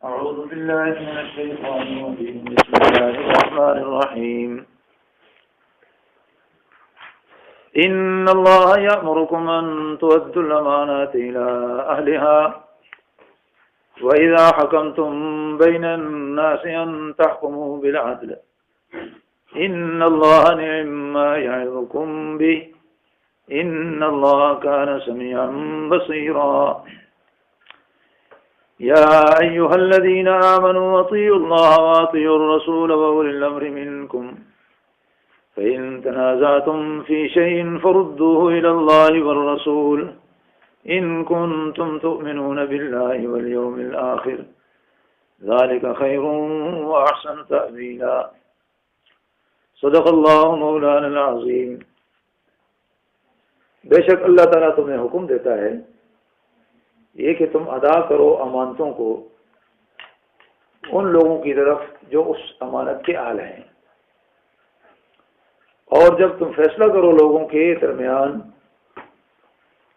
أعوذ بالله من الشيطان الرجيم بسم الله الرحمن الرحيم إن الله يأمركم أن تؤدوا الأمانات إلى أهلها وإذا حكمتم بين الناس أن تحكموا بالعدل إن الله نعم ما يعظكم به إن الله كان سميعا بصيرا يا أيها الذين آمنوا أطيعوا الله وأطيعوا الرسول وأولي الأمر منكم فإن تنازعتم في شيء فردوه إلى الله والرسول إن كنتم تؤمنون بالله واليوم الآخر ذلك خير وأحسن تأويلا صدق اللہ مولانا العظیم۔ بے شک اللہ تعالیٰ تمہیں حکم دیتا ہے یہ کہ تم ادا کرو امانتوں کو ان لوگوں کی طرف جو اس امانت کے اہل ہیں، اور جب تم فیصلہ کرو لوگوں کے درمیان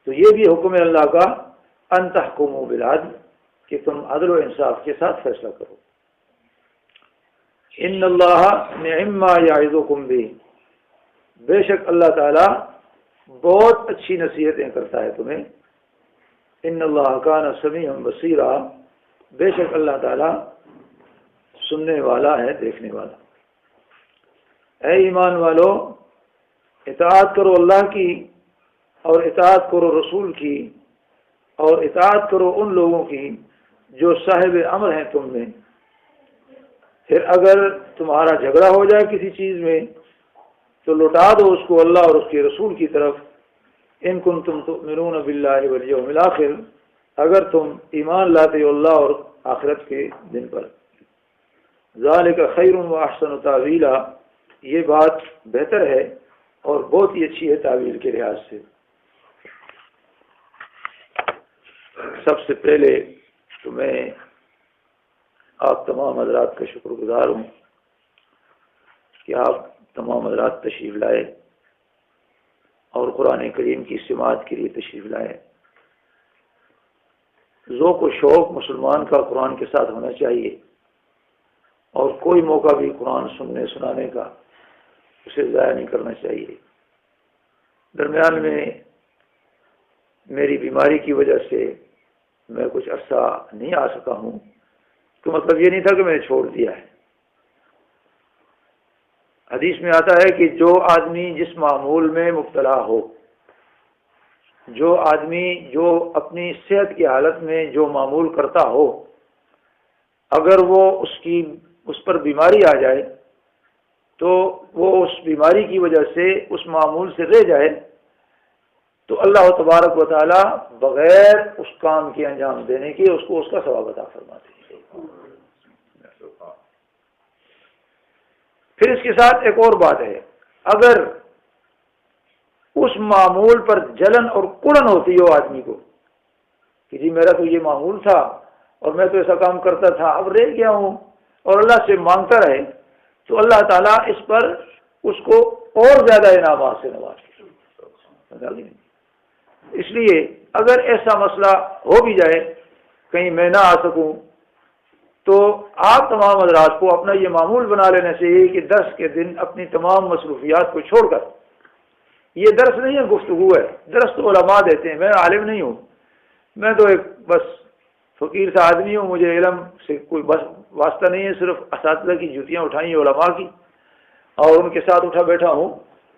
تو یہ بھی حکم ہے اللہ کا ان تحکموا بالعدل کہ تم عدل و انصاف کے ساتھ فیصلہ کرو۔ ان اللہ نعم ما یعظکم بہ، بے شک اللہ تعالیٰ بہت اچھی نصیحتیں کرتا ہے تمہیں۔ ان اللہ کان سمیعا بصیرا، بے شک اللہ تعالیٰ سننے والا ہے، دیکھنے والا۔ اے ایمان والو، اطاعت کرو اللہ کی اور اطاعت کرو رسول کی اور اطاعت کرو ان لوگوں کی جو صاحب امر ہیں تم میں۔ پھر اگر تمہارا جھگڑا ہو جائے کسی چیز میں تو لوٹا دو اس کو اللہ اور اس کے رسول کی طرف۔ ان کنتم تؤمنون باللہ والیوم الآخر، اگر تم ایمان لاتے ہو اللہ اور آخرت کے دن پر۔ ذالک خیر و احسن تاویلا، یہ بات بہتر ہے اور بہت ہی اچھی ہے تعویل کے لحاظ سے۔ سب سے پہلے تو میں آپ تمام حضرات کا شکر گزار ہوں کہ آپ تمام حضرات تشریف لائے اور قرآن کریم کی سماعت کے لیے تشریف لائے۔ ذوق و شوق مسلمان کا قرآن کے ساتھ ہونا چاہیے، اور کوئی موقع بھی قرآن سننے سنانے کا اسے ضائع نہیں کرنا چاہیے۔ درمیان میں میری بیماری کی وجہ سے میں کچھ عرصہ نہیں آ سکا ہوں، تو مطلب یہ نہیں تھا کہ میں نے چھوڑ دیا ہے۔ حدیث میں آتا ہے کہ جو آدمی جس معمول میں مبتلا ہو، جو آدمی جو اپنی صحت کی حالت میں جو معمول کرتا ہو، اگر وہ اس پر بیماری آ جائے تو وہ اس بیماری کی وجہ سے اس معمول سے رہ جائے تو اللہ تبارک و تعالی بغیر اس کام کے انجام دینے کے اس کو اس کا ثواب عطا فرماتے ہیں۔ پھر اس کے ساتھ ایک اور بات ہے، اگر اس معمول پر جلن اور کڑن ہوتی ہو آدمی کو کہ جی میرا تو یہ معمول تھا اور میں تو ایسا کام کرتا تھا، اب رہ گیا ہوں، اور اللہ سے مانگتا رہے، تو اللہ تعالیٰ اس پر اس کو اور زیادہ انعامات سے نوازے۔ اس لیے اگر ایسا مسئلہ ہو بھی جائے کہیں میں نہ آ سکوں تو آپ تمام حضرات کو اپنا یہ معمول بنا لینا چاہیے کہ درس کے دن اپنی تمام مصروفیات کو چھوڑ کر، یہ درس نہیں ہے گفتگو ہے، درس تو علماء دیتے ہیں، میں عالم نہیں ہوں، میں تو ایک بس فقیر سا آدمی ہوں، مجھے علم سے کوئی بس واسطہ نہیں ہے، صرف اساتذہ کی جوتیاں اٹھائی ہیں علماء کی اور ان کے ساتھ اٹھا بیٹھا ہوں،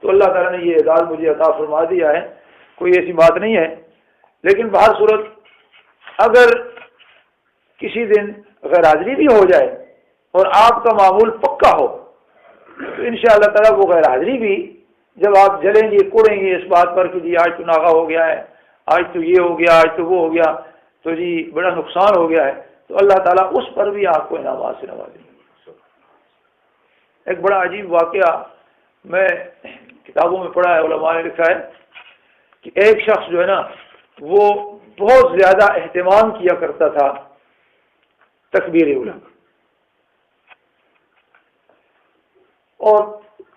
تو اللہ تعالیٰ نے یہ اعزاز مجھے عطا فرما دیا ہے، کوئی ایسی بات نہیں ہے۔ لیکن بہر صورت اگر کسی دن غیر حاضری بھی ہو جائے اور آپ کا معمول پکا ہو تو انشاءاللہ تعالیٰ وہ غیر حاضری بھی جب آپ جلیں گے کوڑیں گے اس بات پر کہ جی آج تو ناغہ ہو گیا ہے، آج تو یہ ہو گیا، آج تو وہ ہو گیا، تو جی بڑا نقصان ہو گیا ہے، تو اللہ تعالیٰ اس پر بھی آپ کو انعامات سے نوازیں گے۔ ایک بڑا عجیب واقعہ میں کتابوں میں پڑھا ہے، علماء نے لکھا ہے کہ ایک شخص جو ہے نا وہ بہت زیادہ اہتمام کیا کرتا تھا تکبیر اولیٰ، اور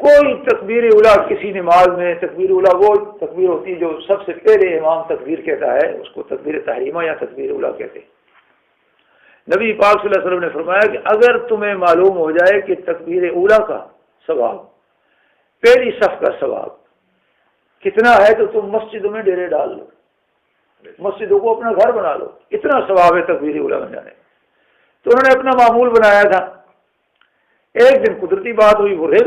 کوئی تکبیر اولیٰ کسی نماز میں، تکبیر اولیٰ وہ تکبیر ہوتی ہے جو سب سے پہلے امام تکبیر کہتا ہے، اس کو تکبیر تحریمہ یا تکبیر اولیٰ کہتے ہیں، نبی پاک صلی اللہ علیہ وسلم نے فرمایا کہ اگر تمہیں معلوم ہو جائے کہ تکبیر اولیٰ کا ثواب، پہلی صف کا ثواب کتنا ہے، تو تم مسجدوں میں ڈیرے ڈال لو، مسجدوں کو اپنا گھر بنا لو، اتنا ثواب ہے تکبیر اولیٰ بن جانے۔ تو انہوں نے اپنا معمول بنایا تھا۔ ایک دن قدرتی بات ہوئی، وہ رہ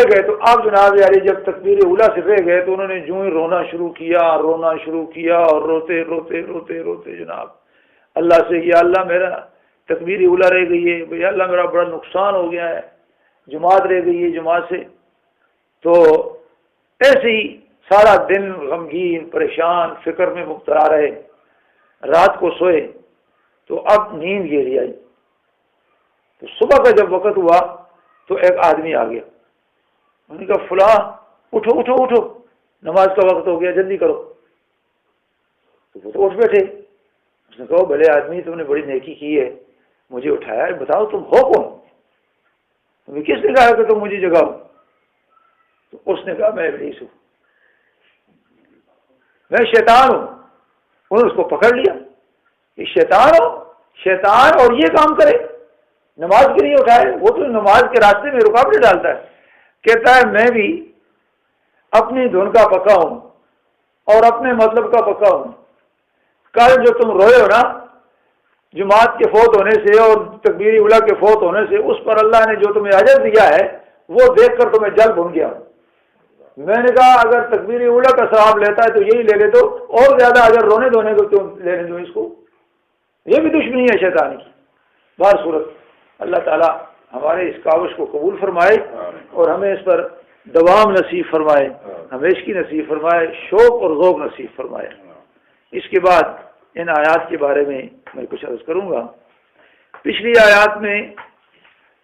گئے تو اب جناب علی جب تکبیر اولیٰ سے رہ گئے تو انہوں نے جو ہی رونا شروع کیا اور روتے روتے روتے روتے جناب اللہ سے، یا اللہ میرا تکبیر اولیٰ رہ گئی ہے، یا اللہ میرا بڑا نقصان ہو گیا ہے، جماعت رہ گئی ہے، جماعت سے۔ تو ایسے ہی سارا دن غمگین پریشان فکر میں مبتلا رہے، رات کو سوئے تو اب نیند گہری آئی۔ تو صبح کا جب وقت ہوا تو ایک آدمی آ گیا، انہوں نے کہا فلاں اٹھو اٹھو اٹھو، نماز کا وقت ہو گیا، جلدی کرو۔ تو وہ تو اٹھ بیٹھے۔ اس نے کہا بھلے آدمی، تم نے بڑی نیکی کی ہے، مجھے اٹھایا ہے، بتاؤ تم ہو کون؟ تمہیں کس نے کہا کہ تم مجھے جگاؤ؟ تو اس نے کہا میں ابلیس ہوں، میں شیطان ہوں۔ انہوں نے اس کو پکڑ لیا، یہ شیطان ہو، شیطان اور یہ کام کرے، نماز کے لیے اٹھائے، وہ تو نماز کے راستے میں رکاوٹیں ڈالتا ہے۔ کہتا ہے میں بھی اپنی دھن کا پکا ہوں اور اپنے مطلب کا پکا ہوں۔ کل جو تم روئے ہو نا جماعت کے فوت ہونے سے اور تکبیر اولیٰ کے فوت ہونے سے، اس پر اللہ نے جو تمہیں اجر دیا ہے وہ دیکھ کر تمہیں جل بھن گیا ہوں۔ میں نے کہا اگر تکبیر اولیٰ کا ثواب لیتا ہے تو یہی لے لے، تو اور زیادہ اجر رونے دھونے کو کیوں لینے دو اس کو؟ یہ بھی دشمنی ہے شیطان کی۔ بہر صورت اللہ تعالیٰ ہمارے اس کاوش کو قبول فرمائے اور ہمیں اس پر دوام نصیب فرمائے، ہمیشگی نصیب فرمائے، شوق اور ذوق نصیب فرمائے۔ اس کے بعد ان آیات کے بارے میں کچھ عرض کروں گا۔ پچھلی آیات میں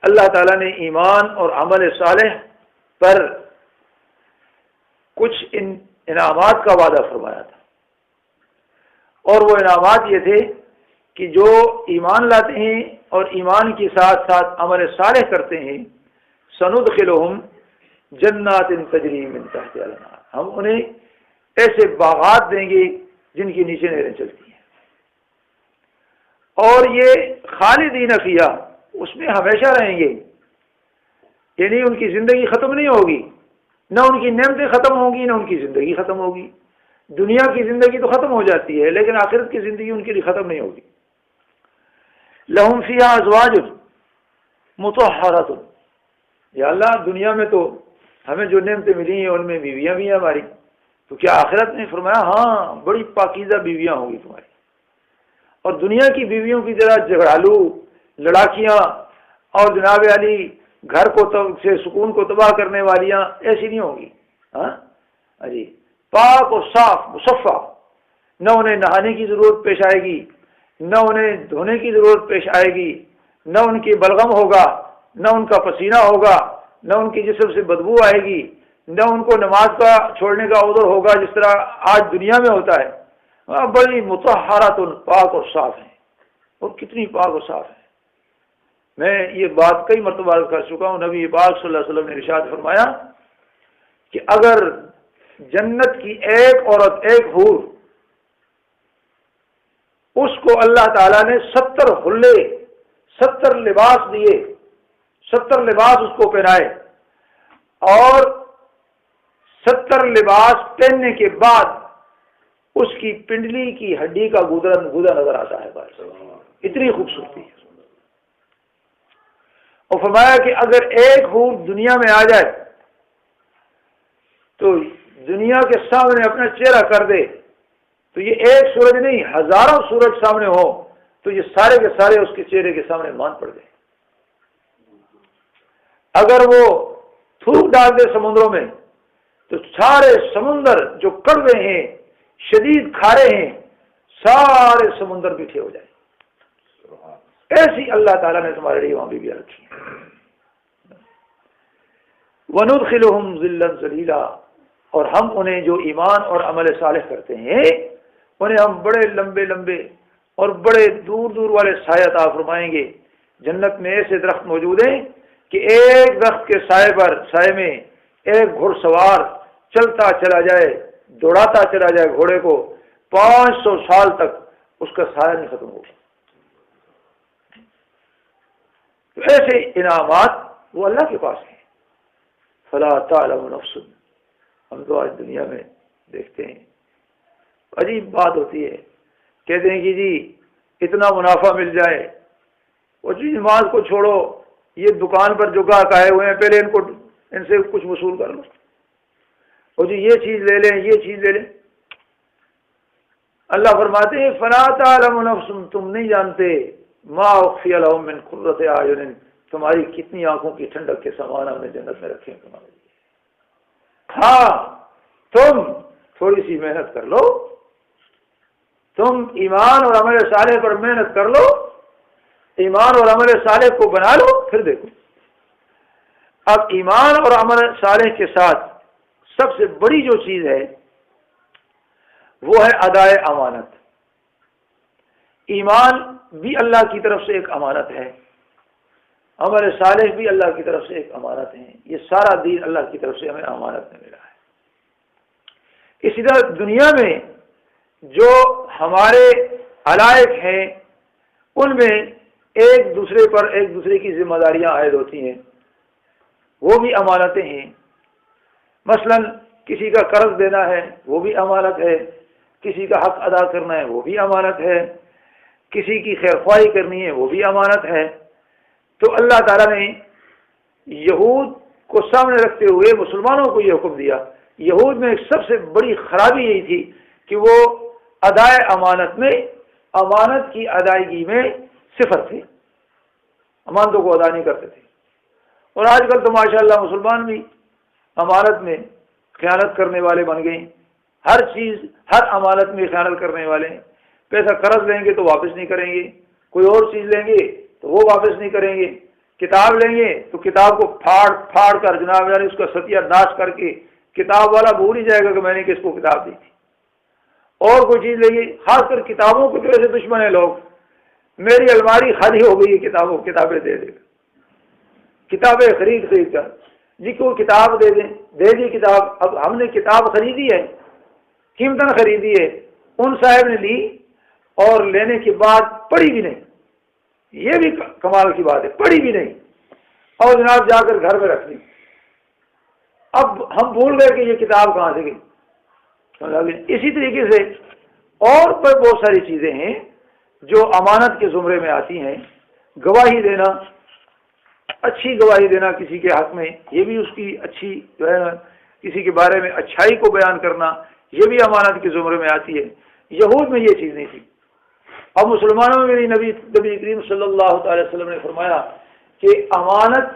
اللہ تعالیٰ نے ایمان اور عمل صالح پر کچھ انعامات کا وعدہ فرمایا تھا، اور وہ انعامات یہ تھے کہ جو ایمان لاتے ہیں اور ایمان کے ساتھ ساتھ عمل صالح کرتے ہیں، سندخلہم جنات تجری من تحتہا الانہار، ہم انہیں ایسے باغات دیں گے جن کے نیچے نہریں چلتی ہیں، اور یہ خالدین فیہا، اس میں ہمیشہ رہیں گے، یعنی ان کی زندگی ختم نہیں ہوگی، نہ ان کی نعمتیں ختم ہوں گی، نہ ان کی زندگی ختم ہوگی۔ دنیا کی زندگی تو ختم ہو جاتی ہے، لیکن آخرت کی زندگی ان کے لیے ختم نہیں ہوگی۔ لہم فیہا ازواج مطہرۃ، یا اللہ دنیا میں تو ہمیں جو نعمتیں ملی ہیں ان میں بیویاں بھی ہیں ہماری، تو کیا آخرت نے فرمایا ہاں بڑی پاکیزہ بیویاں ہوں گی تمہاری، اور دنیا کی بیویوں کی طرح جھگڑالو لڑاکیاں اور جناب علی گھر کو سے سکون کو تباہ کرنے والیاں ایسی نہیں ہوں گی۔ ہاں جی، پاک اور صاف مصفہ، نہ انہیں نہانے کی ضرورت پیش آئے گی، نہ انہیں دھونے کی ضرورت پیش آئے گی، نہ ان کی بلغم ہوگا، نہ ان کا پسینہ ہوگا، نہ ان کی جسم سے بدبو آئے گی، نہ ان کو نماز کا چھوڑنے کا عذر ہوگا جس طرح آج دنیا میں ہوتا ہے۔ بڑی مطہرات، پاک اور صاف ہیں، اور کتنی پاک اور صاف ہیں۔ میں یہ بات کئی مرتبہ عرض کر چکا ہوں، نبی پاک صلی اللہ علیہ وسلم نے ارشاد فرمایا کہ اگر جنت کی ایک عورت، ایک حور، اس کو اللہ تعالیٰ نے 70 حلے، 70 لباس دیے، 70 لباس اس کو پہنائے، اور 70 لباس پہننے کے بعد اس کی پنڈلی کی ہڈی کا گودا نظر آتا ہے، بس اتنی خوبصورتی ہے۔ اور فرمایا کہ اگر ایک حور دنیا میں آ جائے تو دنیا کے سامنے اپنا چہرہ کر دے تو یہ ایک سورج نہیں، ہزاروں سورج سامنے ہو تو یہ سارے کے سارے اس کے چہرے کے سامنے مان پڑ گئے۔ اگر وہ تھوک ڈال دے سمندروں میں تو سارے سمندر جو کڑوے ہیں، شدید کھارے ہیں، سارے سمندر میٹھے ہو جائیں۔ ایسی اللہ تعالیٰ نے تمہارے لیے وہاں بھی رکھی ہے۔ وَنُدْخِلُهُمْ ظِلًّا ظَلِيلًا، اور ہم انہیں جو ایمان اور عمل صالح کرتے ہیں انہیں ہم بڑے لمبے لمبے اور بڑے دور دور والے سایہ عطا فرمائیں گے۔ جنت میں ایسے درخت موجود ہیں کہ ایک درخت کے سائے میں ایک گھڑ سوار چلتا چلا جائے، دوڑاتا چلا جائے گھوڑے کو 500 سال تک اس کا سایہ نہیں ختم ہوگا. تو ایسے انعامات وہ اللہ کے پاس ہیں. فلا تعلم نفس، ہم تو آج دنیا میں دیکھتے ہیں عجیب بات ہوتی ہے، کہتے ہیں کہ جی اتنا منافع مل جائے، اور جی نماز کو چھوڑو، یہ دکان پر جو گاہک آئے ہوئے ہیں پہلے ان سے کچھ وصول کر لو، اور جی یہ چیز لے لیں، یہ چیز لے لیں. اللہ فرماتے ہیں فلا تعلم نفس، تم نہیں جانتے ما اخفی لهم من قرۃ اعین، تمہاری کتنی آنکھوں کی ٹھنڈک کے سامان ہم نے جنت میں رکھے ہیں تمہارے لیے. ہاں تم تھوڑی سی محنت کر لو، تم ایمان اور عمل صالح پر محنت کر لو، ایمان اور عمل صالح کو بنا لو، پھر دیکھو. اب ایمان اور عمل صالح کے ساتھ سب سے بڑی جو چیز ہے وہ ہے ادائے امانت. ایمان بھی اللہ کی طرف سے ایک امانت ہے، عمل صالح بھی اللہ کی طرف سے ایک امانت ہے. یہ سارا دین اللہ کی طرف سے ہمیں امانت میں ملا ہے. اسی طرح دنیا میں جو ہمارے علائق ہیں ان میں ایک دوسرے کی ذمہ داریاں عائد ہوتی ہیں، وہ بھی امانتیں ہیں. مثلا کسی کا قرض دینا ہے وہ بھی امانت ہے، کسی کا حق ادا کرنا ہے وہ بھی امانت ہے، کسی کی خیر خواہی کرنی ہے وہ بھی امانت ہے. تو اللہ تعالیٰ نے یہود کو سامنے رکھتے ہوئے مسلمانوں کو یہ حکم دیا. یہود میں ایک سب سے بڑی خرابی یہی تھی کہ وہ ادائے امانت میں، امانت کی ادائیگی میں صفر تھے، امانتوں کو ادا نہیں کرتے تھے. اور آج کل تو ماشاءاللہ مسلمان بھی امانت میں خیانت کرنے والے بن گئے. ہر چیز، ہر امانت میں خیانت کرنے والے ہیں. پیسہ قرض لیں گے تو واپس نہیں کریں گے، کوئی اور چیز لیں گے تو وہ واپس نہیں کریں گے، کتاب لیں گے تو کتاب کو پھاڑ کر جناب یعنی اس کا ستیہ ناش کر کے کتاب والا بھول ہی جائے گا کہ میں نے کس کو کتاب دی تھی. اور کوئی چیز لیں گے، خاص کر کتابوں کی وجہ سے دشمن ہیں لوگ. میری الماری خالی ہو گئی ہے کتابیں دے دے گا، کتابیں خرید کر جی کو کتاب دے دیں، دے دی کتاب. اب ہم نے کتاب خریدی ہے، قیمتاً خریدی ہے، ان صاحب نے لی اور لینے کے بعد پڑھی بھی نہیں. یہ بھی کمال کی بات ہے، پڑھی بھی نہیں اور جناب جا کر گھر میں رکھ لی. اب ہم بھول گئے کہ یہ کتاب کہاں سے گئی. اسی طریقے سے اور پر بہت ساری چیزیں ہیں جو امانت کے زمرے میں آتی ہیں. گواہی دینا، اچھی گواہی دینا کسی کے حق میں، یہ بھی اس کی اچھی جو ہے کسی کے بارے میں اچھائی کو بیان کرنا، یہ بھی امانت کے زمرے میں آتی ہے. یہود میں یہ چیز نہیں تھی. اب مسلمانوں میں بھی نبی کریم صلی اللہ تعالی وسلم نے فرمایا کہ امانت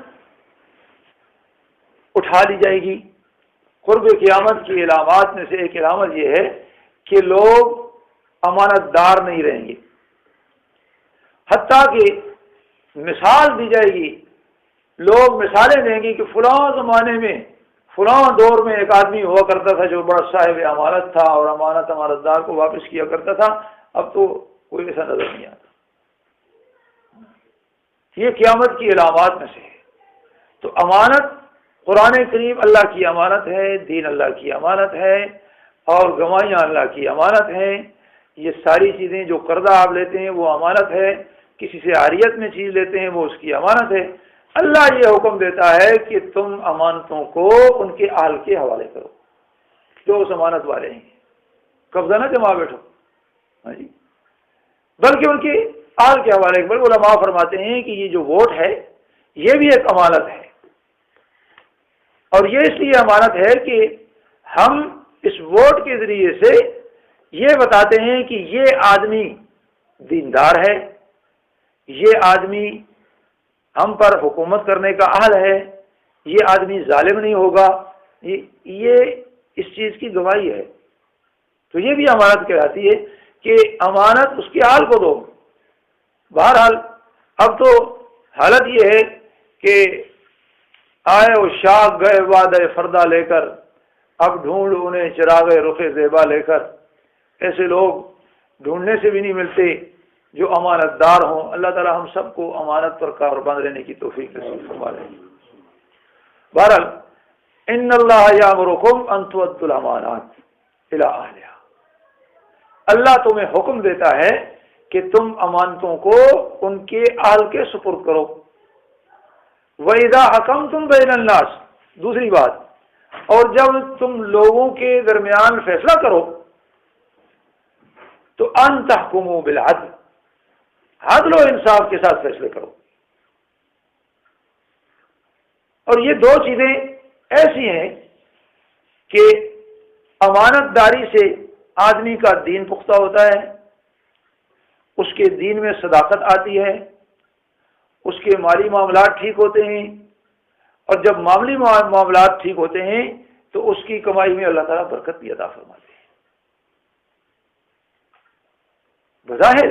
اٹھا لی جائے گی. قرب قیامت کی علامات میں سے ایک علامت یہ ہے کہ لوگ امانت دار نہیں رہیں گے، حتیٰ کہ مثال دی جائے گی. لوگ مثالیں دیں گے کہ فلاں زمانے میں، فلاں دور میں ایک آدمی ہوا کرتا تھا جو بڑا صاحب امانت تھا اور امانت امانت دار کو واپس کیا کرتا تھا. اب تو کوئی ایسا نظر نہیں آتا. یہ قیامت کی علامات میں سے ہے. تو امانت، قرآن کریم اللہ کی امانت ہے، دین اللہ کی امانت ہے، اور گواہیاں اللہ کی امانت ہیں. یہ ساری چیزیں جو قرضہ آپ لیتے ہیں وہ امانت ہے، کسی سے عاریت میں چیز لیتے ہیں وہ اس کی امانت ہے. اللہ یہ حکم دیتا ہے کہ تم امانتوں کو ان کے اہل کے حوالے کرو، جو اس امانت والے ہیں. قبضہ نہ جما بیٹھو، ہاں جی، بلکہ ان کے اہل کے حوالے. بلکہ علماء فرماتے ہیں کہ یہ جو ووٹ ہے یہ بھی ایک امانت ہے، اور یہ اس لیے امانت ہے کہ ہم اس ووٹ کے ذریعے سے یہ بتاتے ہیں کہ یہ آدمی دیندار ہے، یہ آدمی ہم پر حکومت کرنے کا اہل ہے، یہ آدمی ظالم نہیں ہوگا. یہ اس چیز کی گواہی ہے. تو یہ بھی امانت کہلاتی ہے کہ امانت اس کے حال کو دو. بہرحال اب تو حالت یہ ہے کہ آئے و شاخ گئے وعدہ فردہ لے کر، اب ڈھونڈ انہیں چراغ رخ زیبا لے کر. ایسے لوگ ڈھونڈنے سے بھی نہیں ملتے جو امانت دار ہوں. اللہ تعالی ہم سب کو امانت پر کاربند رہنے کی توفیق نصیب فرما لے. بہرحال ان اللہ یامرکم ان تؤدوا الامانات الی اہلہا، اللہ تمہیں حکم دیتا ہے کہ تم امانتوں کو ان کے اہل کے سپرد کرو۔ وَإِذَا حَكَمْتُمْ بَيْنَ النَّاسِ، دوسری بات، اور جب تم لوگوں کے درمیان فیصلہ کرو تو ان تحکموا بالعدل، عدل و انصاف کے ساتھ فیصلے کرو۔ اور یہ دو چیزیں ایسی ہیں کہ امانت داری سے آدمی کا دین پختہ ہوتا ہے، اس کے دین میں صداقت آتی ہے، اس کے مالی معاملات ٹھیک ہوتے ہیں، اور جب معاملی معاملات ٹھیک ہوتے ہیں تو اس کی کمائی میں اللہ تعالیٰ برکت بھی عطا فرماتے ہیں۔ بظاہر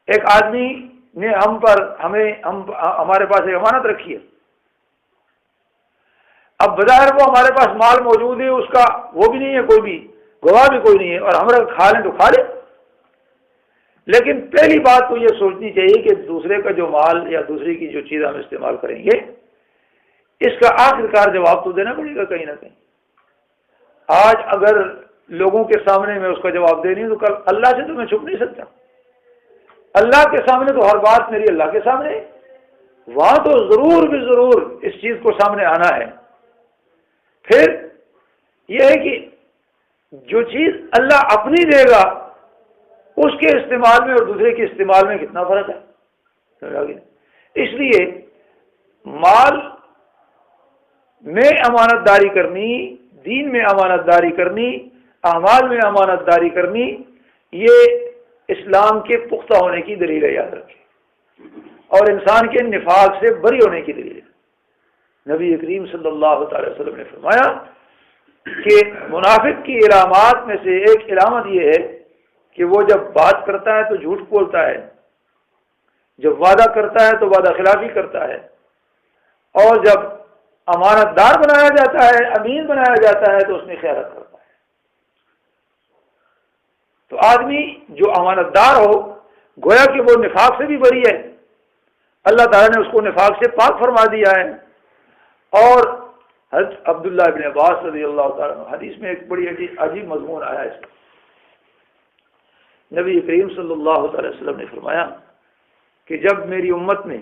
ایک آدمی نے ہمارے پاس ایک امانت رکھی ہے، اب بظاہر وہ ہمارے پاس مال موجود ہے، اس کا وہ بھی نہیں ہے، کوئی بھی گواہ بھی کوئی نہیں ہے، اور ہمارا کھا لیں تو کھا لیں، لیکن پہلی بات تو یہ سوچنی چاہیے کہ دوسرے کا جو مال یا دوسرے کی جو چیز ہم استعمال کریں گے، اس کا آخرکار جواب تو دینا پڑے گا کہیں نہ کہیں۔ آج اگر لوگوں کے سامنے میں اس کا جواب دے نہیں تو کل اللہ سے تو میں چھپ نہیں سکتا، اللہ کے سامنے تو ہر بات میری اللہ کے سامنے ہے، وہاں تو ضرور بھی ضرور اس چیز کو سامنے آنا ہے۔ پھر یہ ہے کہ جو چیز اللہ اپنی دے گا اس کے استعمال میں اور دوسرے کے استعمال میں کتنا فرق ہے۔ اس لیے مال میں امانت داری کرنی، دین میں امانت داری کرنی، اعمال میں امانت داری کرنی، یہ اسلام کے پختہ ہونے کی دلیل ہے، یاد رکھیں، اور انسان کے نفاق سے بری ہونے کی دلیل ہے۔ نبی کریم صلی اللہ تعالی وسلم نے فرمایا کہ منافق کی علامات میں سے ایک علامت یہ ہے کہ وہ جب بات کرتا ہے تو جھوٹ بولتا ہے، جب وعدہ کرتا ہے تو وعدہ خلافی کرتا ہے، اور جب امانت دار بنایا جاتا ہے، امین بنایا جاتا ہے تو اس میں خیانت کرتا ہے۔ تو آدمی جو امانت دار ہو، گویا کہ وہ نفاق سے بھی بری ہے، اللہ تعالیٰ نے اس کو نفاق سے پاک فرما دیا ہے۔ اور حضرت عبداللہ ابن عباس رضی اللہ تعالیٰ عنہ حدیث میں ایک بڑی عجیب مضمون آیا ہے اس میں، نبی کریم صلی اللہ تعالی وسلم نے فرمایا کہ جب میری امت میں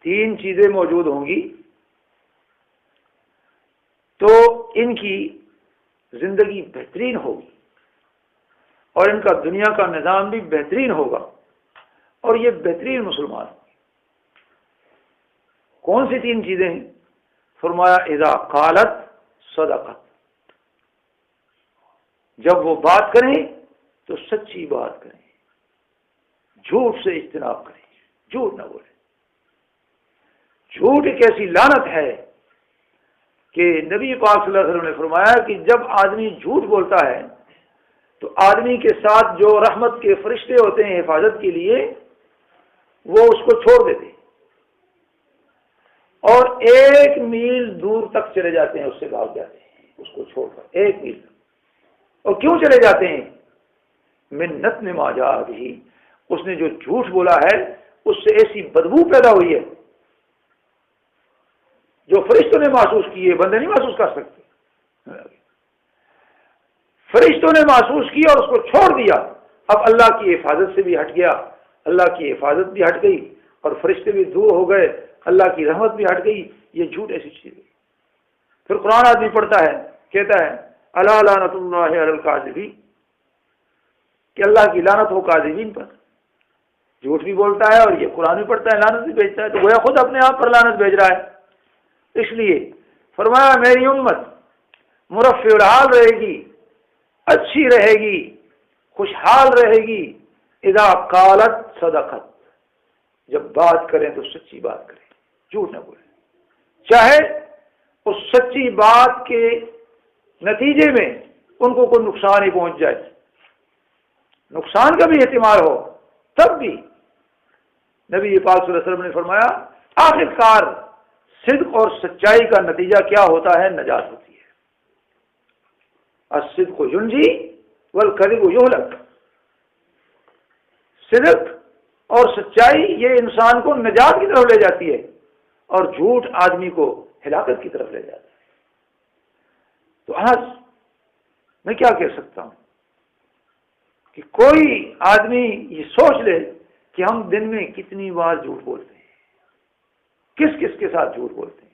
3 چیزیں موجود ہوں گی تو ان کی زندگی بہترین ہوگی، اور ان کا دنیا کا نظام بھی بہترین ہوگا، اور یہ بہترین مسلمان ہوں گے۔ کون سی 3 چیزیں ہیں؟ فرمایا اذا قالت صدقت، جب وہ بات کریں تو سچی بات کریں، جھوٹ سے اجتناب کریں، جھوٹ نہ بولیں۔ جھوٹ ایک ایسی لعنت ہے کہ نبی پاک صلی اللہ علیہ وسلم نے فرمایا کہ جب آدمی جھوٹ بولتا ہے تو آدمی کے ساتھ جو رحمت کے فرشتے ہوتے ہیں حفاظت کے لیے، وہ اس کو چھوڑ دیتے ہیں اور 1 میل دور تک چلے جاتے ہیں، اس سے بھاگ جاتے ہیں، اس کو چھوڑ کر 1 میل تک۔ اور کیوں چلے جاتے ہیں؟ من نتن ما جاء به، اس نے جو جھوٹ بولا ہے اس سے ایسی بدبو پیدا ہوئی ہے جو فرشتوں نے محسوس کی ہے، بندے نہیں محسوس کر سکتے۔ فرشتوں نے محسوس کی اور اس کو چھوڑ دیا، اب اللہ کی حفاظت سے بھی ہٹ گیا، اللہ کی حفاظت بھی ہٹ گئی اور فرشتے بھی دور ہو گئے، اللہ کی رحمت بھی ہٹ گئی۔ یہ جھوٹ ایسی چیز ہے۔ پھر قرآن آدمی پڑھتا ہے، کہتا ہے الا لعنۃ اللہ علی الکاذبین، کہ اللہ کی لعنت ہو کاذبین پر۔ جھوٹ بھی بولتا ہے اور یہ قرآن بھی پڑھتا ہے، لعنت بھی بھیجتا ہے، تو وہ خود اپنے آپ پر لعنت بھیج رہا ہے۔ اس لیے فرمایا میری امت مرفع الحال رہے گی، اچھی رہے گی، خوشحال رہے گی، اذا قالت صدقت، جب بات کریں تو سچی بات کریں، جھوٹ نہ بولیں، چاہے اس سچی بات کے نتیجے میں ان کو کوئی نقصان ہی پہنچ جائے، نقصان کا بھی احتمال ہو، تب بھی نبی پاک صلی اللہ علیہ وسلم نے فرمایا آخرکار صدق اور سچائی کا نتیجہ کیا ہوتا ہے؟ نجات ہوتی ہے۔ الصدق ینجی والکذب یہلک، صدق اور سچائی یہ انسان کو نجات کی طرف لے جاتی ہے، اور جھوٹ آدمی کو ہلاکت کی طرف لے جاتا ہے۔ تو آج میں کیا کہہ سکتا ہوں؟ کہ کوئی آدمی یہ سوچ لے کہ ہم دن میں کتنی بار جھوٹ بولتے ہیں، کس کس کے ساتھ جھوٹ بولتے ہیں۔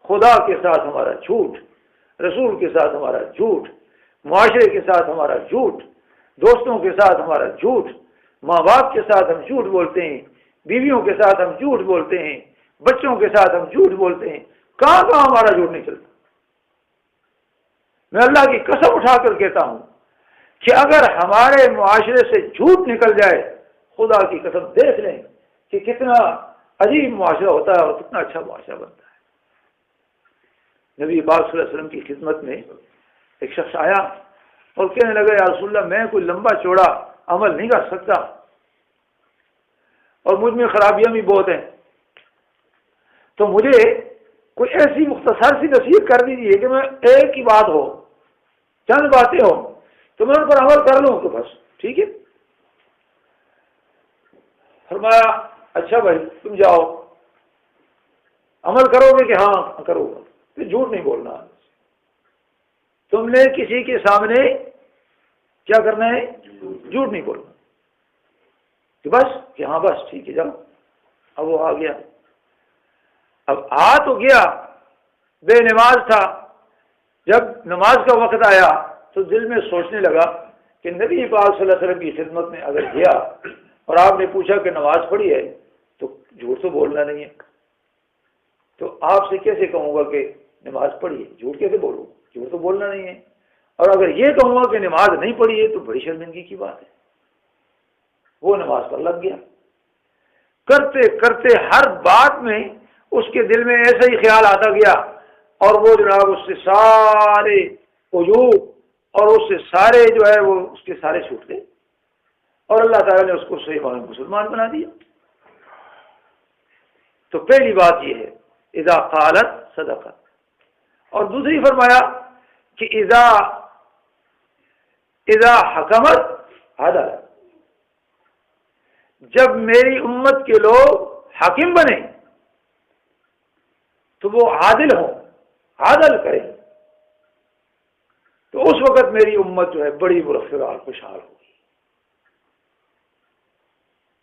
خدا کے ساتھ ہمارا جھوٹ، رسول کے ساتھ ہمارا جھوٹ، معاشرے کے ساتھ ہمارا جھوٹ، دوستوں کے ساتھ ہمارا جھوٹ، ماں باپ کے ساتھ ہم جھوٹ بولتے ہیں، بیویوں کے ساتھ ہم جھوٹ بولتے ہیں، بچوں کے ساتھ ہم جھوٹ بولتے ہیں، کہاں کہاں ہمارا جھوٹ نہیں چلتا۔ میں اللہ کی قسم اٹھا کر کہتا ہوں کہ اگر ہمارے معاشرے سے جھوٹ نکل جائے، خدا کی قسم دیکھ لیں کہ کتنا عجیب معاشرہ ہوتا ہے اور کتنا اچھا معاشرہ بنتا ہے۔ نبی پاک صلی اللہ علیہ وسلم کی خدمت میں ایک شخص آیا اور کہنے لگا یا رسول اللہ میں کوئی لمبا چوڑا عمل نہیں کر سکتا اور مجھ میں خرابیاں بھی بہت ہیں، تو مجھے کوئی ایسی مختصر سی نصیحت کر دیجیے کہ میں ایک ہی بات ہو، چند باتیں ہو تو میں ان پر عمل کر لوں تو بس ٹھیک ہے۔ فرمایا اچھا بھائی تم جاؤ، عمل کرو گے کہ ہاں کرو گا، پھر جھوٹ نہیں بولنا، تم نے کسی کے سامنے کیا کرنا ہے، جھوٹ نہیں بولنا، کہ بس کہ ہاں بس ٹھیک ہے جاؤ۔ اب وہ آ گیا، اب آ تو گیا، بے نماز تھا، جب نماز کا وقت آیا تو دل میں سوچنے لگا کہ نبی پاک صلی اللہ علیہ وسلم کی خدمت میں اگر گیا اور آپ نے پوچھا کہ نماز پڑھی ہے تو جھوٹ تو بولنا نہیں ہے، تو آپ سے کیسے کہوں گا کہ نماز پڑھی ہے، جھوٹ کیسے بولوں، جھوٹ تو بولنا نہیں ہے، اور اگر یہ کہوں گا کہ نماز نہیں پڑھی ہے تو بڑی شرمندگی کی بات ہے۔ وہ نماز پر لگ گیا، کرتے کرتے ہر بات میں اس کے دل میں ایسا ہی خیال آتا گیا اور وہ جناب اس سے سارے عیوب اور اس سے سارے جو ہے وہ اس کے سارے چھوٹ گئے اور اللہ تعالیٰ نے اس کو صحیح معنی مسلمان بنا دیا۔ تو پہلی بات یہ ہے اذا قالت صدقت، اور دوسری فرمایا کہ اذا حکمت عدلت، جب میری امت کے لوگ حاکم بنے تو وہ عادل ہوں، عدل کریں، تو اس وقت میری امت جو ہے بڑی مرفرہ اور خوشحال ہوگی۔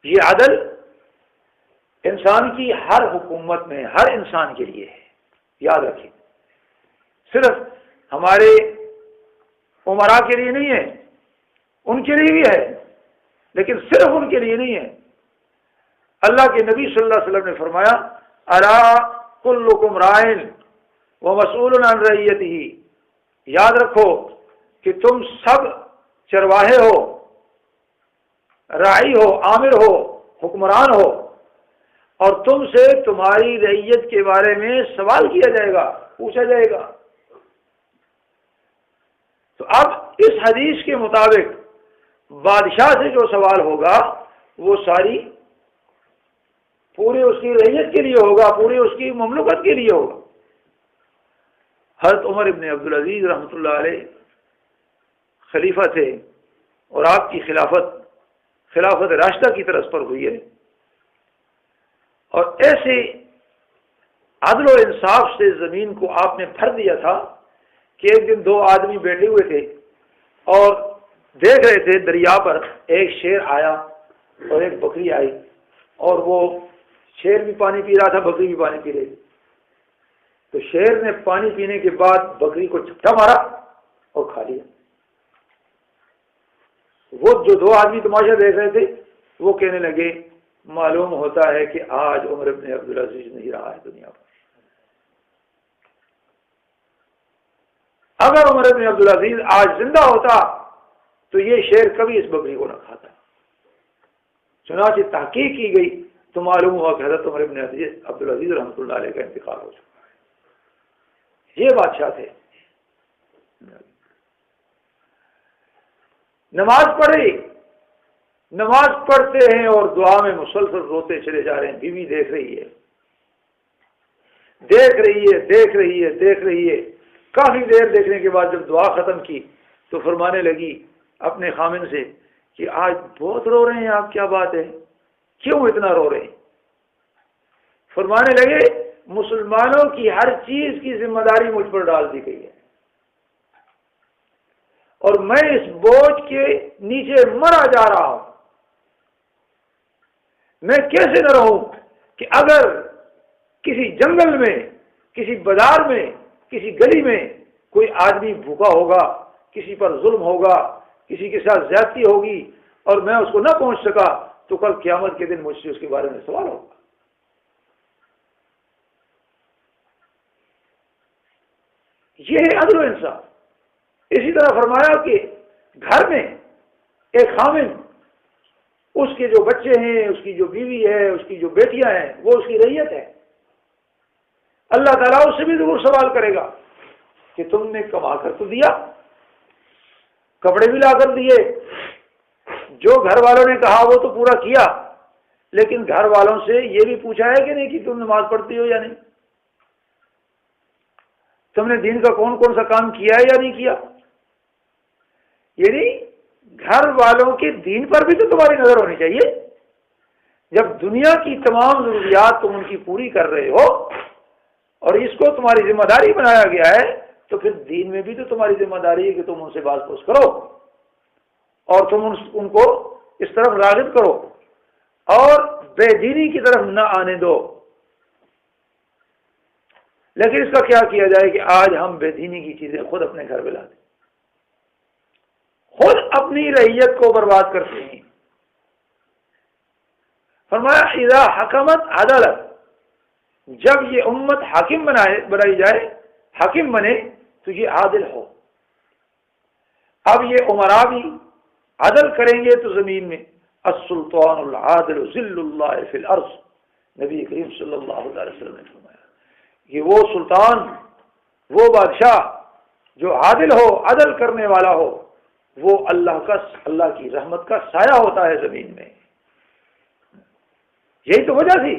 یہ عدل انسان کی ہر حکومت میں ہر انسان کے لیے ہے، یاد رکھیں، صرف ہمارے عمراء کے لیے نہیں ہے، ان کے لیے بھی ہے، لیکن صرف ان کے لیے نہیں ہے۔ اللہ کے نبی صلی اللہ علیہ وسلم نے فرمایا الا کلکم راعٍ ومسئول عن رعیتہ، یاد رکھو کہ تم سب چرواہے ہو، راعی ہو، عامر ہو، حکمران ہو، اور تم سے تمہاری رعیت کے بارے میں سوال کیا جائے گا، پوچھا جائے گا۔ تو اب اس حدیث کے مطابق بادشاہ سے جو سوال ہوگا وہ ساری پورے اس کی رعیت کے لیے ہوگا، پورے اس کی مملکت کے لیے ہوگا۔ حضرت عمر ابن عبدالعزیز رحمۃ اللہ علیہ خلیفہ تھے اور آپ کی خلافت راشدہ کی طرف پر ہوئی ہے، اور ایسے عدل و انصاف سے زمین کو آپ نے بھر دیا تھا کہ ایک دن دو آدمی بیٹھے ہوئے تھے اور دیکھ رہے تھے دریا پر ایک شیر آیا اور ایک بکری آئی، اور وہ شیر بھی پانی پی رہا تھا، بکری بھی پانی پی رہی تھی۔ تو شیر نے پانی پینے کے بعد بکری کو چپٹا مارا اور کھا لیا۔ وہ جو دو آدمی تماشا دیکھ رہے تھے وہ کہنے لگے معلوم ہوتا ہے کہ آج عمر ابن عبدالعزیز نہیں رہا ہے دنیا پر۔ اگر عمر ابن عبدالعزیز آج زندہ ہوتا تو یہ شیر کبھی اس بکری کو نہ کھاتا۔ چنانچہ تحقیق کی گئی تو معلوم ہوا کہ حضرت عمر ابن عبدالعزیز رحمۃ اللہ علیہ کا انتقال ہو چکا ہے۔ یہ بادشاہ تھے۔ نماز پڑھی، نماز پڑھتے ہیں اور دعا میں مسلسل روتے چلے جا رہے ہیں، بیوی دیکھ رہی ہے، دیکھ رہی ہے، دیکھ رہی ہے، دیکھ رہی ہے۔ کافی دیر دیکھنے کے بعد جب دعا ختم کی تو فرمانے لگی اپنے خامن سے کہ آج بہت رو رہے ہیں آپ، کیا بات ہے، کیوں اتنا رو رہے ہیں؟ فرمانے لگے مسلمانوں کی ہر چیز کی ذمہ داری مجھ پر ڈال دی گئی ہے، اور میں اس بوجھ کے نیچے مرا جا رہا ہوں، میں کیسے نہ رہوں کہ اگر کسی جنگل میں، کسی بازار میں، کسی گلی میں کوئی آدمی بھوکا ہوگا، کسی پر ظلم ہوگا، کسی کے ساتھ زیادتی ہوگی اور میں اس کو نہ پہنچ سکا تو کل قیامت کے دن مجھ سے اس کے بارے میں سوال ہوگا۔ یہ ہے عدل و انصاف۔ اسی طرح فرمایا کہ گھر میں ایک خامن، اس کے جو بچے ہیں، اس کی جو بیوی ہے، اس کی جو بیٹیاں ہیں، وہ اس کی رعیت ہے۔ اللہ تعالیٰ اس سے بھی ضرور سوال کرے گا کہ تم نے کما کر تو دیا، کپڑے بھی لا کر دیے، جو گھر والوں نے کہا وہ تو پورا کیا، لیکن گھر والوں سے یہ بھی پوچھا ہے کہ نہیں کہ تم نماز پڑھتی ہو یا نہیں، تم نے دین کا کون کون سا کام کیا ہے یا نہیں کیا۔ یعنی گھر والوں کے دین پر بھی تو تمہاری نظر ہونی چاہیے۔ جب دنیا کی تمام ضروریات تم ان کی پوری کر رہے ہو اور اس کو تمہاری ذمہ داری بنایا گیا ہے، تو پھر دین میں بھی تو تمہاری ذمہ داری ہے کہ تم ان سے باز پوچھ کرو اور تم ان کو اس طرف راغب کرو اور بے دینی کی طرف نہ آنے دو۔ لیکن اس کا کیا کیا جائے کہ آج ہم بے دینی کی چیزیں خود اپنے گھر میں لاتے، خود اپنی رعیت کو برباد کرتے ہیں۔ فرمایا اذا حکمت عدالت، جب یہ امت حاکم بنائی جائے، حاکم بنے تو یہ عادل ہو۔ اب یہ عمرا بھی عدل کریں گے تو زمین میں السلطان العادل ذل اللہ فی الارض، نبی کریم صلی اللہ علیہ وسلم نے فرمایا کہ وہ سلطان، وہ بادشاہ جو عادل ہو، عدل کرنے والا ہو، وہ اللہ کی رحمت کا سایہ ہوتا ہے زمین میں۔ یہی تو وجہ تھی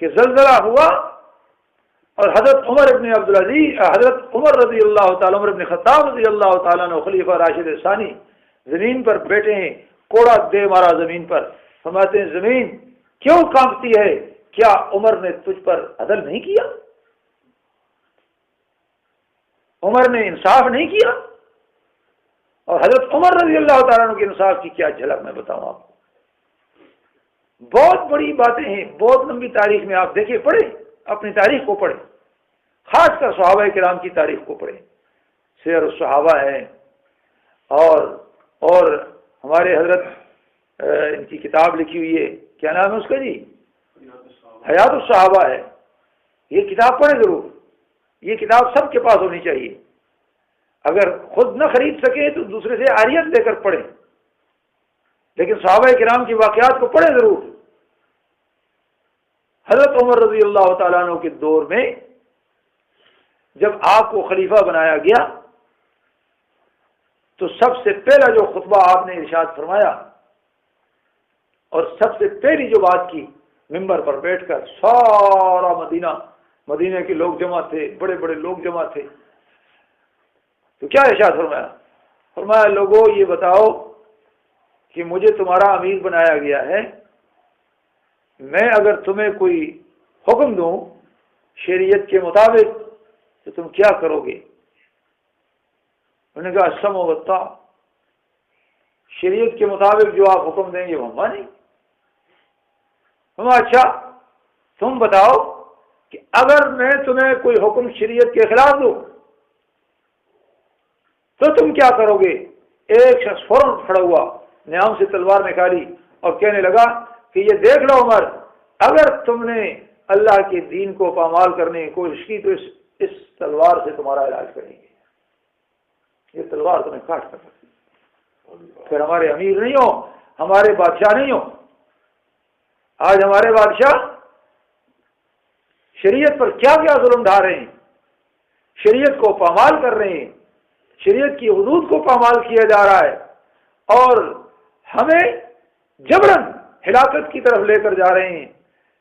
کہ زلزلہ ہوا اور حضرت عمر رضی اللہ تعالیٰ، عمر بن خطاب رضی اللہ تعالیٰ نے، خلیفہ راشد ثانی زمین پر بیٹھے ہیں، کوڑا دے مارا زمین پر، فرماتے ہیں زمین کیوں کانپتی ہے؟ کیا عمر نے تجھ پر عدل نہیں کیا؟ عمر نے انصاف نہیں کیا؟ اور حضرت عمر رضی اللہ تعالیٰ عنہ کے انصاف کی کیا جھلک میں بتاؤں آپ کو۔ بہت بڑی باتیں ہیں، بہت لمبی تاریخ میں آپ دیکھیں، پڑھیں، اپنی تاریخ کو پڑھیں، خاص کر صحابہ کرام کی تاریخ کو پڑھیں، سیر الصحابہ ہے اور ہمارے حضرت ان کی کتاب لکھی ہوئی ہے، کیا نام ہے اس کا جی؟ حیات الصحابہ ہے۔ یہ کتاب پڑھیں ضرور، یہ کتاب سب کے پاس ہونی چاہیے۔ اگر خود نہ خرید سکیں تو دوسرے سے عاریت لے کر پڑھیں، لیکن صحابہ کرام کی واقعات کو پڑھیں ضرور۔ حضرت عمر رضی اللہ تعالیٰ عنہ کے دور میں جب آپ کو خلیفہ بنایا گیا تو سب سے پہلا جو خطبہ آپ نے ارشاد فرمایا اور سب سے پہلی جو بات کی، ممبر پر بیٹھ کر سارا مدینہ کے لوگ جمع تھے، بڑے بڑے لوگ جمع تھے، تو کیا ارشاد فرمایا؟ فرمایا لوگوں یہ بتاؤ کہ مجھے تمہارا امیر بنایا گیا ہے، میں اگر تمہیں کوئی حکم دوں شریعت کے مطابق تو تم کیا کرو گے؟ انہوں نے کہا السمع والطاعہ، شریعت کے مطابق جو آپ حکم دیں گے وہ مانیں۔ اچھا تم بتاؤ کہ اگر میں تمہیں کوئی حکم شریعت کے خلاف دوں تو تم کیا کرو گے؟ ایک شخص فوراً کھڑا ہوا، نیام سے تلوار نکالی اور کہنے لگا کہ یہ دیکھ لو عمر، اگر تم نے اللہ کے دین کو پامال کرنے کی کوشش کی تو اس تلوار سے تمہارا علاج کریں گے، یہ تلوار تمہیں کاٹ کر سکتی۔ پھر ہمارے امیر نہیں ہو، ہمارے بادشاہ نہیں ہو، آج ہمارے بادشاہ شریعت پر کیا کیا ظلم ڈھا رہے ہیں، شریعت کو پامال کر رہے ہیں، شریعت کی حدود کو پامال کیا جا رہا ہے اور ہمیں جبراً ہلاکت کی طرف لے کر جا رہے ہیں،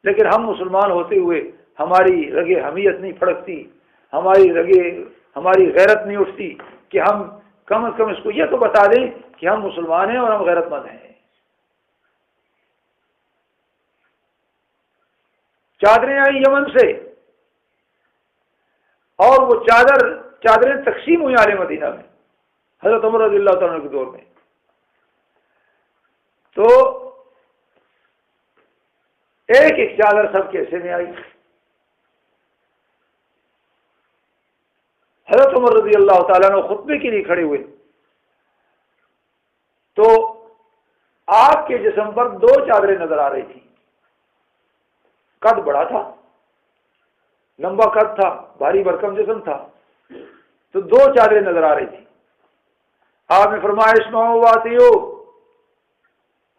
لیکن ہم مسلمان ہوتے ہوئے ہماری رگے حمیت نہیں پھڑکتی، ہماری غیرت نہیں اٹھتی کہ ہم کم از کم اس کو یہ تو بتا دیں کہ ہم مسلمان ہیں اور ہم غیرت مند ہیں۔ چادریں آئی یمن سے اور وہ چادریں تقسیم ہوئی اہل مدینہ میں، حضرت عمر رضی اللہ تعالیٰ کے دور میں. تو ایک ایک چادر سب کے حصے میں آئی. حضرت عمر رضی اللہ تعالیٰ نے خطبے کے لیے کھڑے ہوئے تو آپ کے جسم پر 2 چادریں نظر آ رہی تھی. قد بڑا تھا، لمبا قد تھا، بھاری بھرکم جسم تھا، تو 2 چادریں نظر آ رہی تھی. آپ نے فرمایا اسمعوا واطیعوا،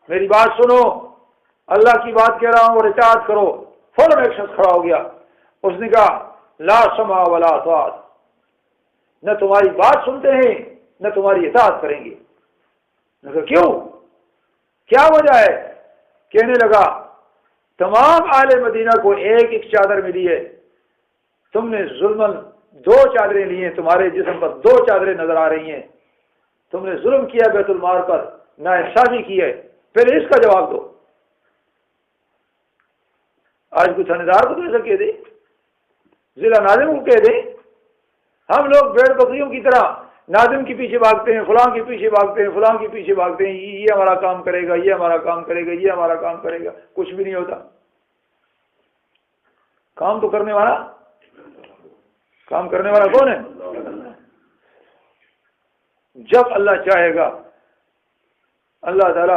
میری بات سنو، اللہ کی بات کہہ رہا ہوں اور اطاعت کرو. فوراً ایک شخص کھڑا ہو گیا، اس نے کہا لا سمع ولا طاعت، نہ تمہاری بات سنتے ہیں نہ تمہاری اطاعت کریں گے. میں کہا کیوں، کیا وجہ ہے؟ کہنے لگا تمام اہل مدینہ کو ایک ایک چادر ملی ہے، تم نے ظلمن 2 چادریں لی ہیں، تمہارے جسم پر 2 چادریں نظر آ رہی ہیں، تم نے ظلم کیا بیت المال پر، ناانصافی کی ہے، پہلے اس کا جواب دو. آج کوئی تھانے دار کو تو ایسا کہہ دے، ضلع ناظم کو کہہ دے. ہم لوگ بھیڑ بکریوں کی طرح ناظم کے پیچھے بھاگتے ہیں، فلاں کے پیچھے بھاگتے ہیں، فلاں کے پیچھے بھاگتے ہیں، یہ ہمارا کام کرے گا، یہ ہمارا کام کرے گا، یہ ہمارا کام کرے گا. کچھ بھی نہیں ہوتا. کام تو کرنے والا کون ہے؟ جب اللہ چاہے گا اللہ تعالیٰ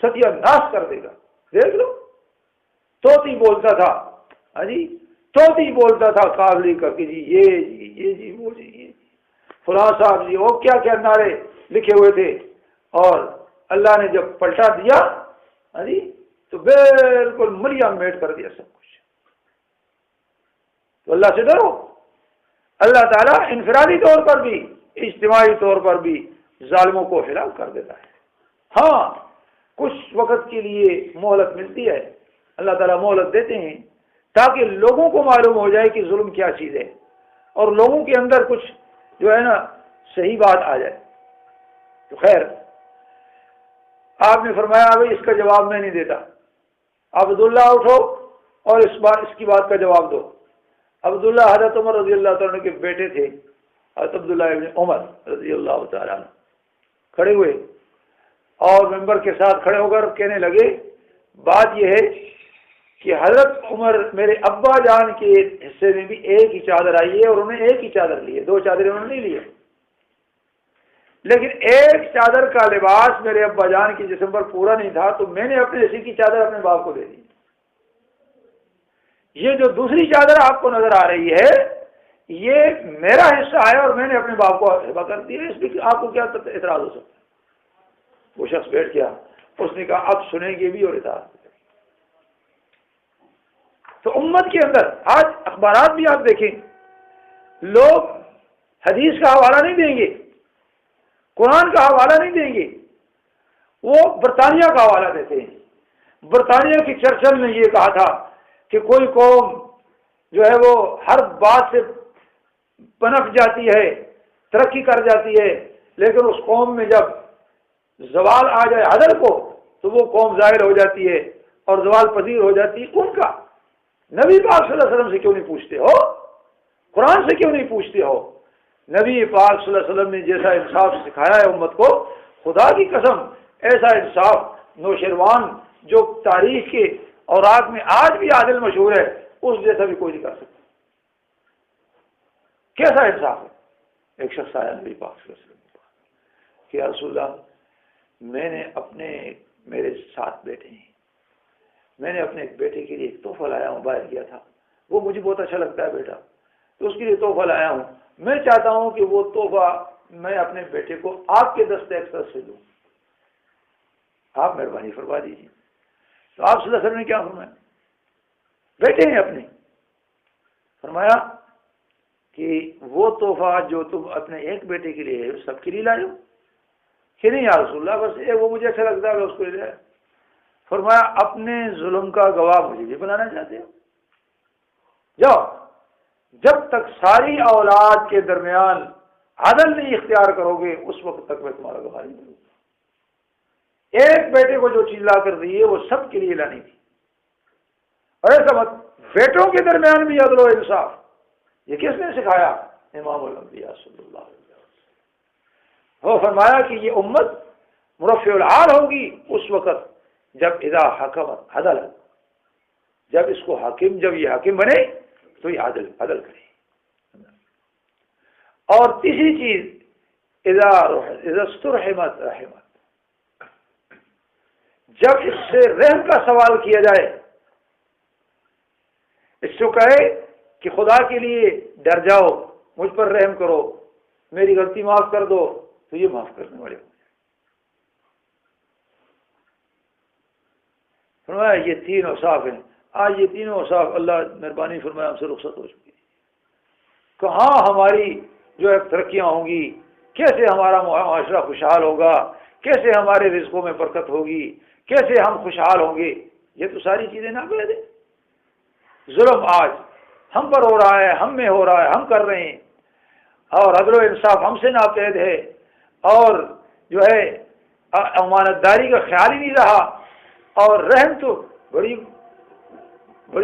ستیہ ناش کر دے گا. دیکھ لو، توتی بولتا تھا، ہاں جی، توتی بولتا تھا قابلی کر کے جی یہ جی وہ جی فلاں صاحب جی، وہ کیا کیا نعرے لکھے ہوئے تھے، اور اللہ نے جب پلٹا دیا ہاں جی تو بالکل ملیا میٹ کر دیا سب کچھ. تو اللہ سے ڈرو. اللہ تعالیٰ انفرادی طور پر بھی اجتماعی طور پر بھی ظالموں کو ہلاک کر دیتا ہے. ہاں کچھ وقت کے لیے مہلت ملتی ہے، اللہ تعالیٰ مہلت دیتے ہیں تاکہ لوگوں کو معلوم ہو جائے کہ ظلم کیا چیز ہے، اور لوگوں کے اندر کچھ جو ہے نا صحیح بات آ جائے. تو خیر آپ نے فرمایا بھائی اس کا جواب میں نہیں دیتا. عبداللہ اٹھو اور اس کی بات کا جواب دو. عبداللہ حضرت عمر رضی اللہ تعالیٰ کے بیٹے تھے. حضرت عبداللہ ابن عمر رضی اللہ تعالیٰ کھڑے ہوئے اور ممبر کے ساتھ کھڑے ہو کر کہنے لگے بات یہ ہے کہ حضرت عمر میرے ابا جان کے حصے میں بھی ایک ہی چادر آئی ہے اور انہوں نے ایک ہی چادر لی ہے، 2 چادریں انہوں نے نہیں لی ہے، لیکن ایک چادر کا لباس میرے ابا جان کے جسم پر پورا نہیں تھا تو میں نے اپنے حصے کی چادر اپنے باپ کو دے دی. یہ جو دوسری چادر آپ کو نظر آ رہی ہے یہ میرا حصہ ہے اور میں نے اپنے باپ کو ہبہ کر دیا. اس میں آپ کو کیا اعتراض ہو سکتا ہے؟ وہ شخص بیٹھ گیا، اس نے کہا اب سنیں گے بھی اور اطاعت بھی. تو امت کے اندر آج اخبارات بھی آپ دیکھیں، لوگ حدیث کا حوالہ نہیں دیں گے، قرآن کا حوالہ نہیں دیں گے، وہ برطانیہ کا حوالہ دیتے ہیں. برطانیہ کی چرچل نے یہ کہا تھا کہ کوئی قوم جو ہے وہ ہر بات سے پنپ جاتی ہے، ترقی کر جاتی ہے، لیکن اس قوم میں جب زوال آ جائے عدل کو تو وہ قوم ظاہر ہو جاتی ہے اور زوال پذیر ہو جاتی ہے. ان کا نبی پاک صلی اللہ علیہ وسلم سے کیوں نہیں پوچھتے ہو؟ قرآن سے کیوں نہیں پوچھتے ہو؟ نبی پاک صلی اللہ علیہ وسلم نے جیسا انصاف سکھایا ہے امت کو، خدا کی قسم ایسا انصاف نوشیروان جو تاریخ کے اوراق میں آج بھی عادل مشہور ہے اس جیسا بھی کوئی نہیں کر سکتا. کیسا انصاف ہے؟ ایک شخص آیا نبی پاک صلی اللہ علیہ وسلم کہ یا رسول اللہ میں نے میرے 7 بیٹے ہیں، میں نے اپنے ایک بیٹے کے لیے ایک تحفہ لایا ہوں، باہر کیا تھا، وہ مجھے بہت اچھا لگتا ہے بیٹا، تو اس کے لیے تحفہ لایا ہوں. میں چاہتا ہوں کہ وہ تحفہ میں اپنے بیٹے کو آپ کے دستے اکثر سے دوں، آپ مہربانی فرما دیجیے. تو آپ صلی اللہ علیہ وسلم نے کیا فرمایا؟ بیٹے ہیں اپنے، فرمایا کہ وہ تحفہ جو تم اپنے ایک بیٹے کے لیے سب کے لیے لائے ہو کہ نہیں یا رسول اللہ بس وہ مجھے اچھا لگتا ہے اس کو لے جائے. فرمایا اپنے ظلم کا گواہ مجھے بھی بنانا چاہتے ہو؟ جاؤ، جب تک ساری اولاد کے درمیان عدل نہیں اختیار کرو گے اس وقت تک میں تمہارا گواہ نہیں دوں گا. ایک بیٹے کو جو چیز لا کر دی ہے وہ سب کے لیے لانی تھی. اور ایسا مت بیٹوں کے درمیان بھی عدل و انصاف، یہ کس نے سکھایا؟ امام الانبیاء صلی اللہ علیہ وسلم. وہ فرمایا کہ یہ امت مرفع العال ہوگی اس وقت جب اذا حکمت عدل، جب اس کو حاکم، جب یہ حاکم بنے تو یہ عدل کرے. اور تیسری چیز اذا استرحمت رحمت، جب اس سے رحم کا سوال کیا جائے، اس سے کہے کہ خدا کے لیے ڈر جاؤ، مجھ پر رحم کرو، میری غلطی معاف کر دو، تو یہ معاف کرنے والے ہو جائے. فرمایا یہ تین اوصاف ہیں. آج یہ تینوں اوصاف اللہ مہربانی فرمایا ہم سے رخصت ہو چکی ہے. کہاں ہماری جو ہے ترقیاں ہوں گی، کیسے ہمارا معاشرہ خوشحال ہوگا، کیسے ہمارے رزقوں میں برکت ہوگی، کیسے ہم خوشحال ہوں گے. یہ تو ساری چیزیں ناقید ہیں. ظلم آج ہم پر ہو رہا ہے، ہم میں ہو رہا ہے، ہم کر رہے ہیں، اور عدل و انصاف ہم سے ناقید ہے، اور جو ہے امانت داری کا خیال ہی نہیں رہا. اور رحم تو بڑی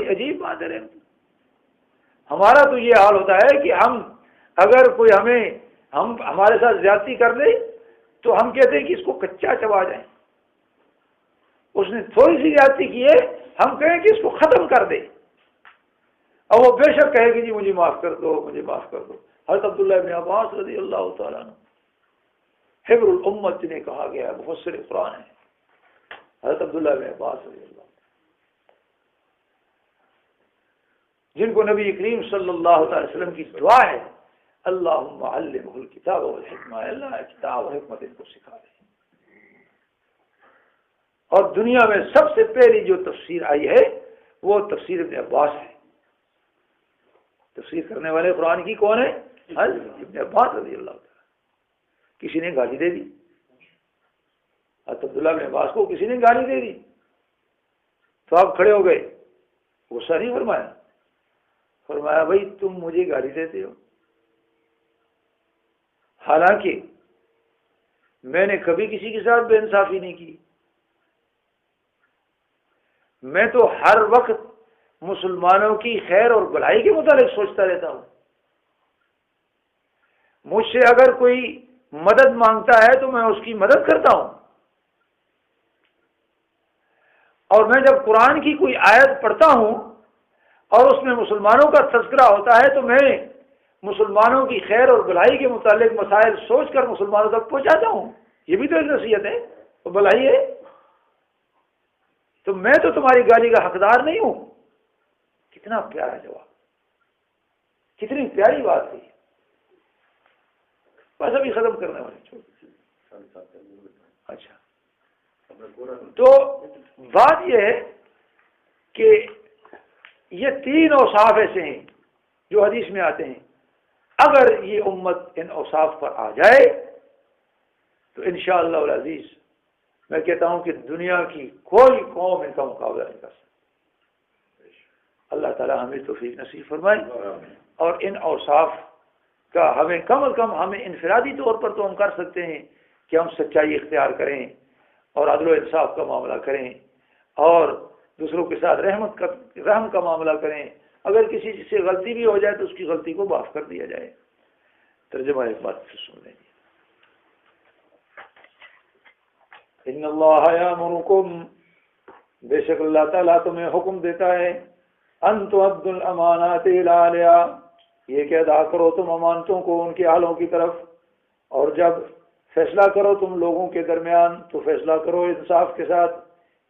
عجیب بات ہے. رحم ہمارا تو یہ حال ہوتا ہے کہ ہم اگر کوئی ہمارے ساتھ زیادتی کر دے تو ہم کہتے ہیں کہ اس کو کچا چبا جائیں. اس نے تھوڑی سی زیادتی کی ہے، ہم کہیں کہ اس کو ختم کر دے، اور وہ بے شک کہے کہ جی مجھے معاف کر دو، مجھے معاف کر دو. حضرت عبداللہ ابن عباس رضی اللہ تعالیٰ عنہ حبر الامت جنہیں کہا گیا ہے، مفسر قرآن ہے. حضرت عبداللہ ابن عباس رضی اللہ، جن کو نبی کریم صلی اللہ تعالی وسلم کی دعا ہے اللہم علمہ الکتاب والحکمہ، اللہ کتاب اور حکمت ان کو سکھا دے. اور دنیا میں سب سے پہلی جو تفسیر آئی ہے وہ تفسیر ابن عباس ہے. تفسیر کرنے والے قرآن کی کون ہے؟ ابن عباس رضی اللہ تعالیٰ. کسی نے گالی دے دی حضرت عبداللہ ابن عباس کو، کسی نے گالی دے دی تو آپ کھڑے ہو گئے، غصہ نہیں فرمایا؟ فرمایا بھائی تم مجھے گالی دیتے ہو، حالانکہ میں نے کبھی کسی کے ساتھ بے انصافی نہیں کی. میں تو ہر وقت مسلمانوں کی خیر اور بھلائی کے متعلق سوچتا رہتا ہوں. مجھ سے اگر کوئی مدد مانگتا ہے تو میں اس کی مدد کرتا ہوں. اور میں جب قرآن کی کوئی آیت پڑھتا ہوں اور اس میں مسلمانوں کا تذکرہ ہوتا ہے تو میں مسلمانوں کی خیر اور بھلائی کے متعلق مسائل سوچ کر مسلمانوں تک پہنچاتا ہوں. یہ بھی تو ایک نصیحت ہے اور بھلائی ہے. تو میں تو تمہاری گالی کا حقدار نہیں ہوں. کتنا پیارا جواب، کتنی پیاری بات تھی. بس ابھی ختم کرنے والے. اچھا، تو بات یہ ہے کہ یہ تین اوصاف ایسے ہیں جو حدیث میں آتے ہیں. اگر یہ امت ان اوصاف پر آ جائے تو انشاءاللہ العزیز میں کہتا ہوں کہ دنیا کی کوئی قوم ان کا مقابلہ نہیں کر سکتی. اللہ تعالی ہمیں توفیق نصیب فرمائے. اور ان اوصاف کا ہمیں کم از کم ہمیں انفرادی طور پر تو ہم کر سکتے ہیں کہ ہم سچائی اختیار کریں اور عدل و انصاف کا معاملہ کریں اور دوسروں کے ساتھ رحم کا معاملہ کریں. اگر کسی سے غلطی بھی ہو جائے تو اس کی غلطی کو معاف کر دیا جائے. ترجمہ ایک بات پھر سن لیں. ان اللہ یامرکم، بے شک اللہ تعالیٰ تمہیں حکم دیتا ہے، ان تؤدوا الامانات الی اہلہا، یہ کہ ادا کرو تم امانتوں کو ان کے اہلوں کی طرف، اور جب فیصلہ کرو تم لوگوں کے درمیان تو فیصلہ کرو انصاف کے ساتھ.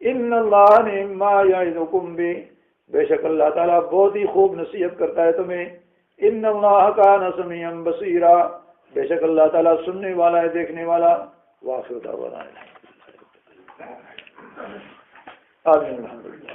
ان اللہ نعم ما یعظکم بہ، بے شک اللہ تعالیٰ بہت ہی خوب نصیحت کرتا ہے تمہیں. ان اللہ کان سمیعا بصیرا، بے شک اللہ تعالیٰ سننے والا ہے، دیکھنے والا. وآخر دعوانا آمین الحمدللہ.